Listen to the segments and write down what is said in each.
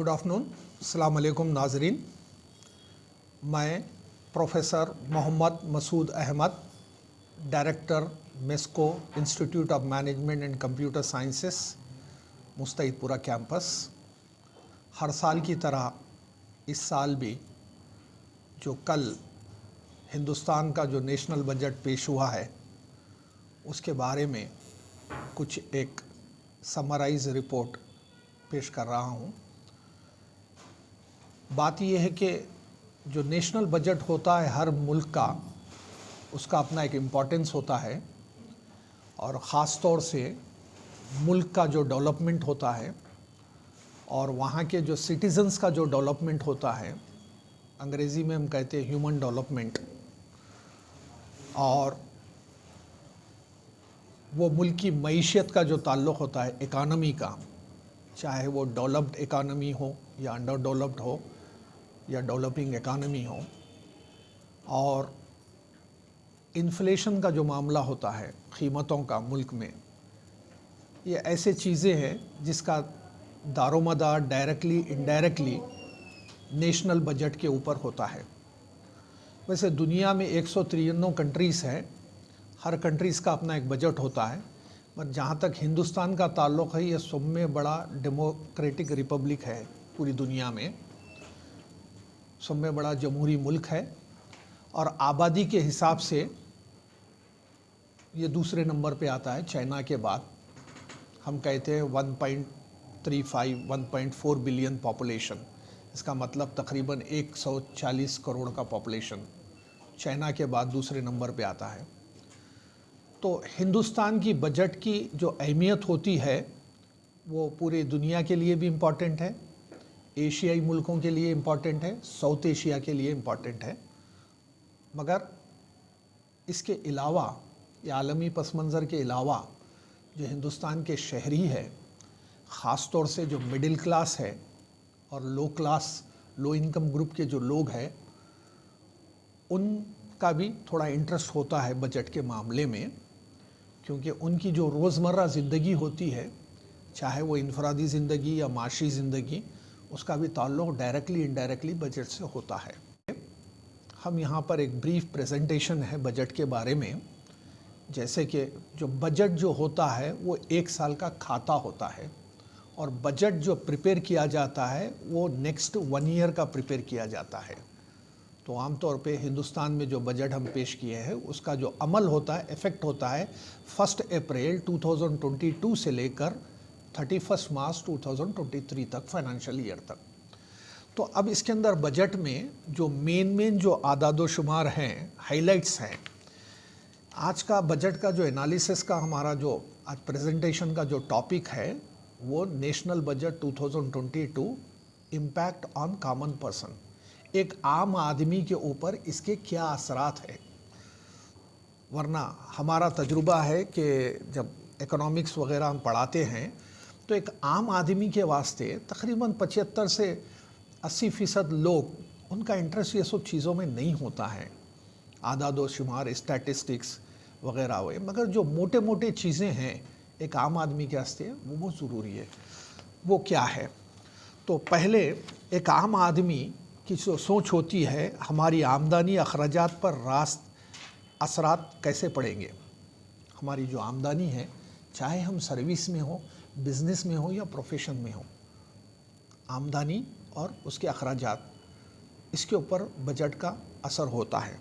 Good afternoon, अस्सलाम वालेकुम नाजरीन। मैं professor Mohammad Masood Ahmed, director MESCO institute of management and computer sciences, Mustaidpura campus. हर साल की तरह इस साल भी जो कल हिंदुस्तान का जो नेशनल बजट पेश हुआ है उसके बारे में कुछ एक समराइज रिपोर्ट पेश कर रहा हूँ। बात यह है कि जो नेशनल बजट होता है हर मुल्क का, उसका अपना एक इम्पोर्टेंस होता है और ख़ास तौर से मुल्क का जो डेवलपमेंट होता है और वहाँ के जो सिटीज़न्स का जो डेवलपमेंट होता है, अंग्रेज़ी में हम कहते हैं ह्यूमन डेवलपमेंट, और वो मुल्क की मईशत का जो ताल्लुक़ होता है इकानमी का, चाहे वो डेवलप्ड इकानमी हो या अंडर डेवलप्ड हो या डेवलपिंग इकानमी हो, और इन्फ्लेशन का जो मामला होता है कीमतों का मुल्क में, ये ऐसे चीज़ें हैं जिसका दारोमदार डायरेक्टली इनडायरेक्टली नेशनल बजट के ऊपर होता है। वैसे दुनिया में 193 कंट्रीज़ हैं, हर कंट्रीज़ का अपना एक बजट होता है, पर जहाँ तक हिंदुस्तान का ताल्लुक़ है, ये सब में बड़ा डेमोक्रेटिक रिपब्लिक है पूरी दुनिया में, सब में बड़ा जमहूरी मुल्क है, और आबादी के हिसाब से ये दूसरे नंबर पे आता है चाइना के बाद। हम कहते हैं 1.4 बिलियन पॉपुलेशन, इसका मतलब तकरीबन 140 करोड़ का पॉपुलेशन चाइना के बाद दूसरे नंबर पे आता है। तो हिंदुस्तान की बजट की जो अहमियत होती है वो पूरी दुनिया के लिए भी इम्पॉर्टेंट है, एशियाई मुल्कों के लिए इम्पॉर्टेंट है, साउथ एशिया के लिए इम्पॉर्टेंट है, मगर इसके अलावा या आलमी पस मंज़र के अलावा जो हिंदुस्तान के शहरी है, ख़ास तौर से जो मिडिल क्लास है और लो इनकम ग्रुप के जो लोग हैं, उनका भी थोड़ा इंटरेस्ट होता है बजट के मामले में, क्योंकि उनकी जो रोज़मर्रा ज़िंदगी होती है, चाहे वो इनफरादी ज़िंदगी या माशी ज़िंदगी, उसका भी ताल्लुक़ डायरेक्टली इनडायरेक्टली बजट से होता है। हम यहाँ पर एक ब्रीफ प्रेजेंटेशन है बजट के बारे में। जैसे कि जो बजट जो होता है वो एक साल का खाता होता है, और बजट जो प्रिपेयर किया जाता है वो नेक्स्ट 1 ईयर का प्रिपेयर किया जाता है। तो आमतौर पे हिंदुस्तान में जो बजट हम पेश किए हैं उसका जो अमल होता है, इफ़ेक्ट होता है 1 अप्रैल 2022 से लेकर 31 मार्च 2023 तक, फाइनेंशियल ईयर तक। तो अब इसके अंदर बजट में जो मेन जो आदादो शुमार हैं, हाइलाइट्स हैं, आज का बजट का जो एनालिसिस का हमारा जो आज प्रेजेंटेशन का जो टॉपिक है वो national budget 2022 impact on common person, एक आम आदमी के ऊपर इसके क्या असरात है। वरना हमारा तजुर्बा है कि जब इकोनॉमिक्स वगैरह हम पढ़ाते हैं तो एक आम आदमी के वास्ते तकरीबन 75 से 80% लोग, उनका इंटरेस्ट ये सब चीज़ों में नहीं होता है, आदादो शुमार, स्टैटिस्टिक्स वगैरह हुए, मगर जो मोटे मोटे चीज़ें हैं एक आम आदमी के वास्ते वो बहुत ज़रूरी है। वो क्या है? तो पहले एक आम आदमी की जो सोच होती है, हमारी आमदनी अखराजात पर रास्त असरात कैसे पड़ेंगे। हमारी जो आमदनी है, चाहे हम सर्विस में हो, बिज़नेस में हो या प्रोफेशन में हो, आमदनी और उसके अखराजात, इसके ऊपर बजट का असर होता है।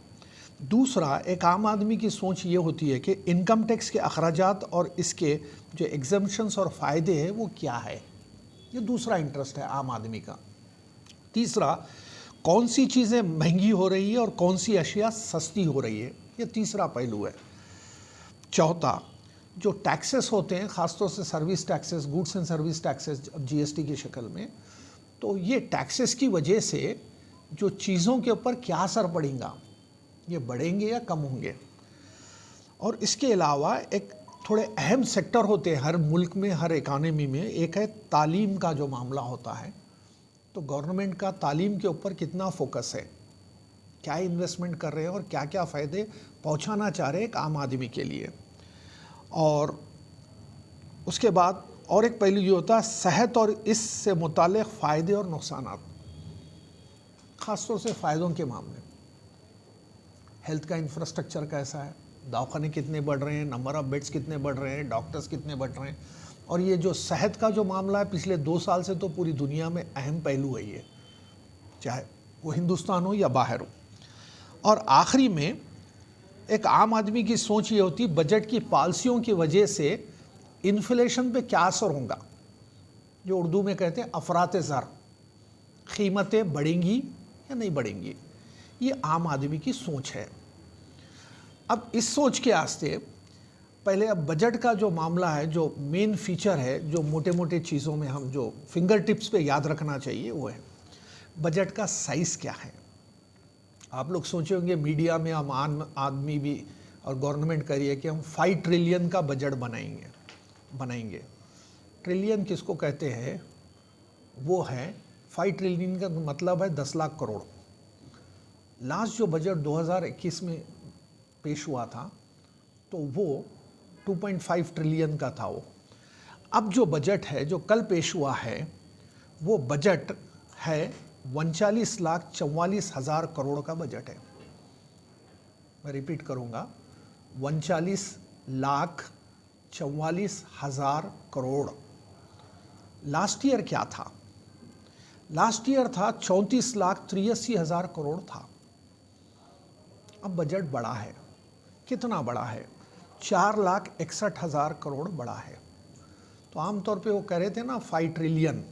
दूसरा, एक आम आदमी की सोच ये होती है कि इनकम टैक्स के अखराजात और इसके जो एग्जम्पशंस और फ़ायदे हैं वो क्या है, ये दूसरा इंटरेस्ट है आम आदमी का। तीसरा, कौन सी चीज़ें महंगी हो रही है और कौन सी अशिया सस्ती हो रही है, ये तीसरा पहलू है। चौथा, जो टैक्सेस होते हैं, ख़ासतौर से service taxes, goods and service taxes GST की शक्ल में, तो ये टैक्सेस की वजह से जो चीज़ों के ऊपर क्या असर पड़ेगा, ये बढ़ेंगे या कम होंगे। और इसके अलावा एक थोड़े अहम सेक्टर होते हैं हर मुल्क में, हर इकानमी में। एक है तालीम का जो मामला होता है, तो गवर्नमेंट का तालीम के ऊपर कितना फोकस है, क्या इन्वेस्टमेंट कर रहे हैं और क्या क्या फ़ायदे पहुंचाना चाह रहे हैं एक आम आदमी के लिए। और उसके बाद और एक पहलू ये होता है सेहत और इससे मुताल्लिक़ फ़ायदे और नुकसानात, ख़ासतौर से फ़ायदों के मामले। हेल्थ का इंफ्रास्ट्रक्चर कैसा है, दवाखाने कितने बढ़ रहे हैं, नंबर ऑफ़ बेड्स कितने बढ़ रहे हैं, डॉक्टर्स कितने बढ़ रहे हैं। और ये जो सेहत का जो मामला है पिछले 2 साल से तो पूरी दुनिया में अहम पहलू है ये, चाहे वो हिंदुस्तान हो या बाहर हो। और आखिरी में एक आम आदमी की सोच ये होती है बजट की पॉलिसियों की वजह से इन्फ्लेशन पे क्या असर होगा, जो उर्दू में कहते हैं अफरात ज़र, कीमतें बढ़ेंगी या नहीं बढ़ेंगी। ये आम आदमी की सोच है। अब इस सोच के वास्ते पहले अब बजट का जो मामला है, जो मेन फीचर है, जो मोटे मोटे चीज़ों में हम जो फिंगर टिप्स पे याद रखना चाहिए वो है बजट का साइज़ क्या है। आप लोग सोचे होंगे मीडिया में, हम आम आदमी भी और गवर्नमेंट करिए कि हम 5 ट्रिलियन का बजट बनाएंगे। ट्रिलियन किसको कहते हैं, वो है 5 ट्रिलियन का मतलब है 10 लाख करोड़। लास्ट जो बजट 2021 में पेश हुआ था तो वो 2.5 ट्रिलियन का था वो। अब जो बजट है जो कल पेश हुआ है वो बजट है 39,44,000 करोड़ का बजट है। मैं रिपीट करूंगा, 39,44,000 करोड़। लास्ट ईयर क्या था? लास्ट ईयर था 34,83,000 करोड़ था। अब बजट बड़ा है। कितना बड़ा है? 4,61,000 करोड़ बड़ा है। तो आमतौर पे वो कह रहे थे ना 5 ट्रिलियन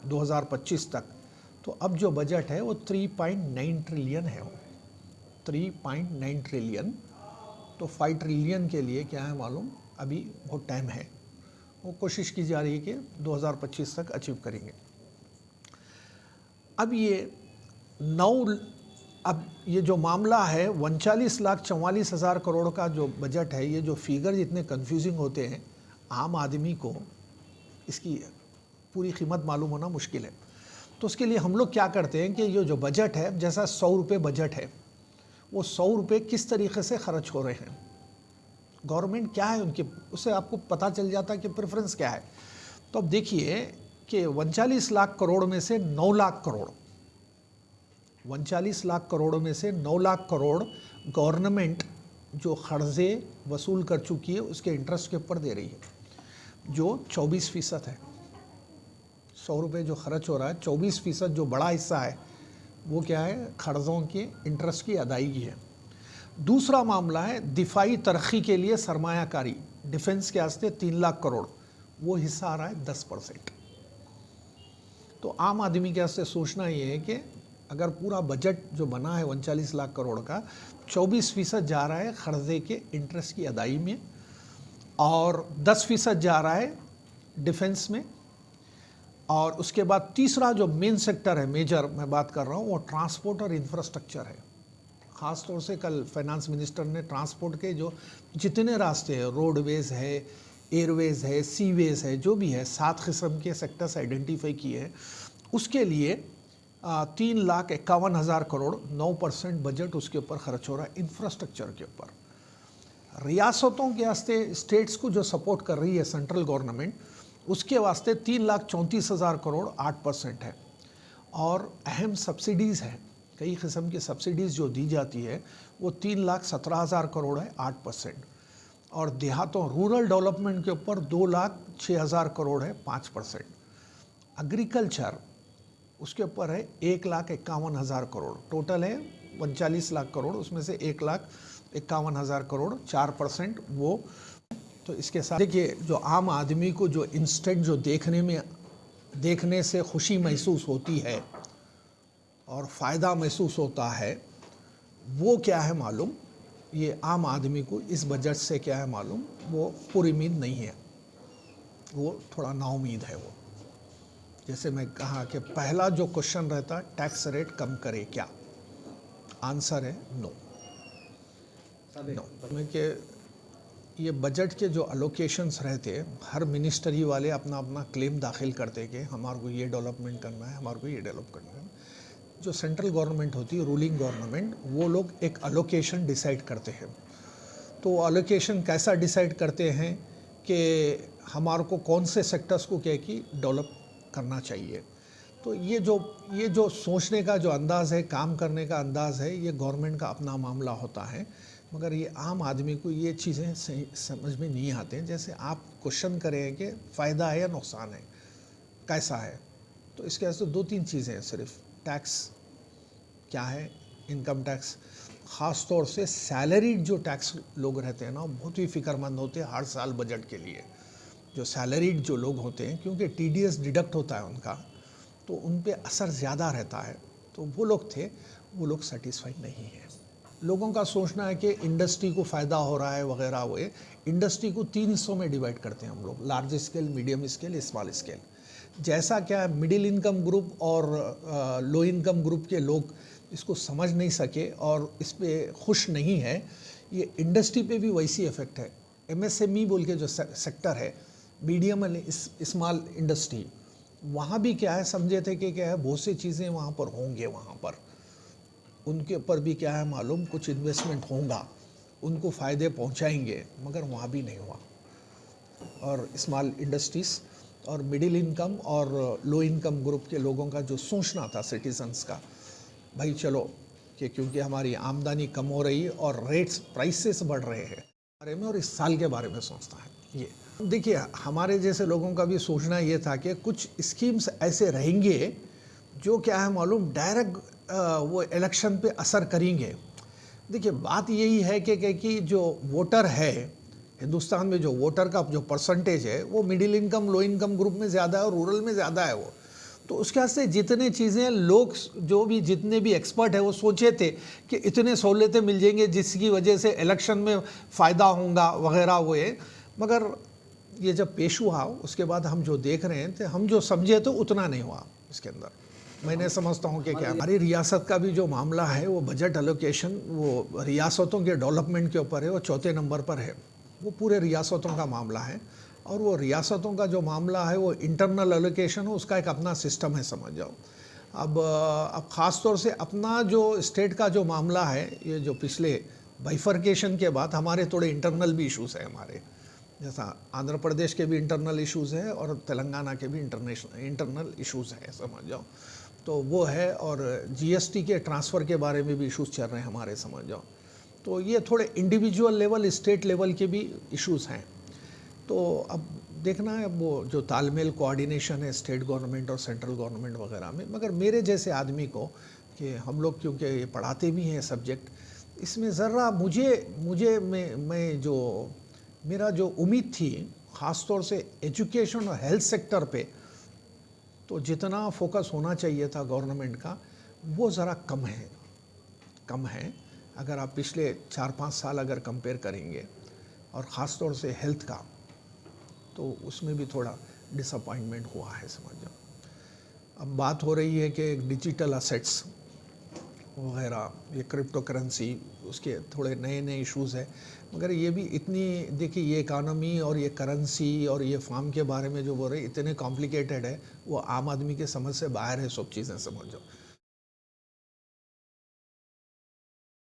2025 तक, तो अब जो बजट है वो 3.9 ट्रिलियन है। वो 3.9 ट्रिलियन। तो 5 ट्रिलियन के लिए क्या है मालूम, अभी बहुत टाइम है। वो कोशिश की जा रही है कि 2025 तक अचीव करेंगे। अब ये जो मामला है 39,44,000 करोड़ का जो बजट है, ये जो फिगर जितने कंफ्यूजिंग होते हैं, आम आदमी को इसकी पूरी कीमत मालूम होना मुश्किल है। तो उसके लिए हम लोग क्या करते हैं कि ये जो बजट है, जैसा 100 रुपये बजट है, वो 100 रुपये किस तरीके से खर्च हो रहे हैं, गवर्नमेंट क्या है उनकी, उससे आपको पता चल जाता है कि प्रेफरेंस क्या है। तो अब देखिए कि 39 लाख करोड़ में से 9 लाख करोड़, 39 लाख करोड़ में से 9 लाख करोड़ गवर्नमेंट जो कर्जे वसूल कर चुकी है उसके इंटरेस्ट के ऊपर दे रही है, जो 24% है। 100 रुपये जो खर्च हो रहा है, 24% जो बड़ा हिस्सा है वो क्या है, कर्ज़ों के इंटरेस्ट की अदायगी है। दूसरा मामला है दिफाई तरक्की के लिए सरमायाकारी, डिफेंस के वास्ते 3 लाख करोड़, वो हिस्सा आ रहा है 10%। तो आम आदमी के वास्ते सोचना ये है कि अगर पूरा बजट जो बना है 39 लाख करोड़ का, 24% जा रहा है कर्जे के इंटरेस्ट की अदायगी में और 10% जा रहा है डिफेंस में। और उसके बाद तीसरा जो मेन सेक्टर है, मेजर मैं बात कर रहा हूँ, वो ट्रांसपोर्ट और इंफ्रास्ट्रक्चर है। ख़ास तौर से कल फाइनेंस मिनिस्टर ने ट्रांसपोर्ट के जो जितने रास्ते हैं, रोडवेज़ है, एयरवेज़ है, सीवेज़ है, जो भी है, 7 किस्म के सेक्टर्स आइडेंटिफाई किए हैं। उसके लिए 3,51,000 करोड़, 9% बजट उसके ऊपर खर्च हो रहा है, इंफ्रास्ट्रक्चर के ऊपर। रियासतों के वास्ते, स्टेट्स को जो सपोर्ट कर रही है सेंट्रल गवर्नमेंट, उसके वास्ते 3,34,000 करोड़, 8% है। और अहम सब्सिडीज़ है, कई किस्म की सब्सिडीज़ जो दी जाती है वो 3,17,000 करोड़ है, 8%। और देहातों, रूरल डेवलपमेंट के ऊपर 2,06,000 करोड़ है, 5%। एग्रीकल्चर उसके ऊपर है 1,51,000 करोड़, टोटल है 39 लाख करोड़, उसमें से 1,51,000 करोड़, 4% वो। तो इसके साथ देखिए, जो आम आदमी को जो इंस्टेंट जो देखने से खुशी महसूस होती है और फ़ायदा महसूस होता है, वो क्या है मालूम, ये आम आदमी को इस बजट से क्या है मालूम, वो पूरी उम्मीद नहीं है, वो थोड़ा नाउम्मीद है। वो जैसे मैं कहा कि पहला जो क्वेश्चन रहता है, टैक्स रेट कम करे क्या, आंसर है नो। कि ये बजट के जो अलोकेशंस रहते हैं, हर मिनिस्ट्री वाले अपना अपना क्लेम दाखिल करते हैं कि हमारे को ये डेवलपमेंट करना है, हमारे को ये डेवलप करना है। जो सेंट्रल गवर्नमेंट होती है, रूलिंग गवर्नमेंट, वो लोग एक अलोकेशन डिसाइड करते हैं। तो अलोकेशन कैसा डिसाइड करते हैं कि हमारे को कौन से सेक्टर्स को क्या कि डेवलप करना चाहिए। तो ये जो सोचने का जो अंदाज़ है, काम करने का अंदाज़ है, ये गवर्नमेंट का अपना मामला होता है, मगर ये आम आदमी को ये चीज़ें सही समझ में नहीं आते हैं। जैसे आप क्वेश्चन करें कि फ़ायदा है या नुकसान है, कैसा है, तो इसके वास्ते 2-3 चीज़ें हैं सिर्फ। टैक्स क्या है, इनकम टैक्स, ख़ास तौर से सैलरीड जो टैक्स लोग रहते हैं ना, बहुत ही फ़िक्रमंद होते हैं हर साल बजट के लिए। जो सैलरीड जो लोग होते हैं, क्योंकि TDS डिडक्ट होता है उनका, तो उन पे असर ज़्यादा रहता है। तो वो लोग थे, वो लोग सेटिस्फाइड नहीं हैं। लोगों का सोचना है कि इंडस्ट्री को फ़ायदा हो रहा है वगैरह। वो इंडस्ट्री को 3 हिस्सों में डिवाइड करते हैं हम लोग, large scale, medium scale, small scale. जैसा क्या है, मिडिल इनकम ग्रुप और लो इनकम ग्रुप के लोग इसको समझ नहीं सके और इस पर खुश नहीं है। ये इंडस्ट्री पे भी वैसी इफेक्ट है। MSME बोल के जो सेक्टर है, मीडियम एंड स्मॉल इंडस्ट्री, वहाँ भी क्या है, समझे थे कि क्या है, बहुत सी चीज़ें वहाँ पर होंगे, वहाँ पर उनके ऊपर भी क्या है मालूम, कुछ इन्वेस्टमेंट होगा, उनको फ़ायदे पहुँचाएंगे, मगर वहाँ भी नहीं हुआ। और स्मॉल इंडस्ट्रीज़ और मिडिल इनकम और लो इनकम ग्रुप के लोगों का जो सोचना था सिटीजन्स का, भाई चलो कि क्योंकि हमारी आमदनी कम हो रही है और रेट्स, प्राइसेस बढ़ रहे हैं बारे में, और इस साल के बारे में सोचता है। ये देखिए, हमारे जैसे लोगों का भी सोचना ये था कि कुछ स्कीम्स ऐसे रहेंगे जो क्या है मालूम, डायरेक्ट वो इलेक्शन पे असर करेंगे। देखिए, बात यही है कि जो वोटर है हिंदुस्तान में, जो वोटर का जो परसेंटेज है, वो middle income, low income group में ज़्यादा है और रूरल में ज़्यादा है वो। तो उसके वास्ते जितने चीज़ें लोग, जो भी जितने भी एक्सपर्ट है, वो सोचे थे कि इतने सहूलियतें मिल जाएंगे जिसकी वजह से इलेक्शन में फ़ायदा होगा वगैरह वो है। मगर ये जब पेश हुआ, उसके बाद हम जो देख रहे हैं, तो हम जो समझे तो उतना नहीं हुआ इसके अंदर। मैंने समझता हूँ कि क्या हमारी रियासत का भी जो मामला है, वो बजट एलोकेशन, वो रियासतों के डेवलपमेंट के ऊपर है, वो 4थे नंबर पर है। वो पूरे रियासतों का मामला है, और वो रियासतों का जो मामला है, वो इंटरनल एलोकेशन हो, उसका एक अपना सिस्टम है, समझ जाओ। अब ख़ास तौर से अपना जो स्टेट का जो मामला है, ये जो पिछले बाइफर्केशन के बाद हमारे थोड़े इंटरनल भी इश्यूज़ हैं हमारे, जैसा आंध्र प्रदेश के भी इंटरनल इश्यूज़ है और तेलंगाना के भी इंटरनल इश्यूज़ है, समझ जाओ। तो वो है, और GST के ट्रांसफ़र के बारे में भी इश्यूज़ चल रहे हैं हमारे, समझ जाओ। तो ये थोड़े इंडिविजुअल लेवल, स्टेट लेवल के भी इश्यूज़ हैं। तो अब देखना है, अब वो जो तालमेल, कोऑर्डिनेशन है स्टेट गवर्नमेंट और सेंट्रल गवर्नमेंट वगैरह में। मगर मेरे जैसे आदमी को, कि हम लोग क्योंकि ये पढ़ाते भी हैं सब्जेक्ट, इसमें ज़रा मुझे मैं जो मेरा जो उम्मीद थी, ख़ास तौर से एजुकेशन और हेल्थ सेक्टर पे, तो जितना फोकस होना चाहिए था गवर्नमेंट का, वो ज़रा कम है। अगर आप पिछले 4-5 साल अगर कंपेयर करेंगे, और ख़ास तौर से हेल्थ का, तो उसमें भी थोड़ा डिसअपॉइंटमेंट हुआ है, समझ जाओ। अब बात हो रही है कि डिजिटल असेट्स वगैरह, ये क्रिप्टो करेंसी, उसके थोड़े नए इश्यूज़ है। मगर ये भी इतनी, देखिए, ये इकानमी और ये करेंसी और ये फार्म के बारे में जो बोल रहे, इतने कॉम्प्लिकेटेड है, वो आम आदमी के समझ से बाहर है सब चीज़ें, समझ जाओ।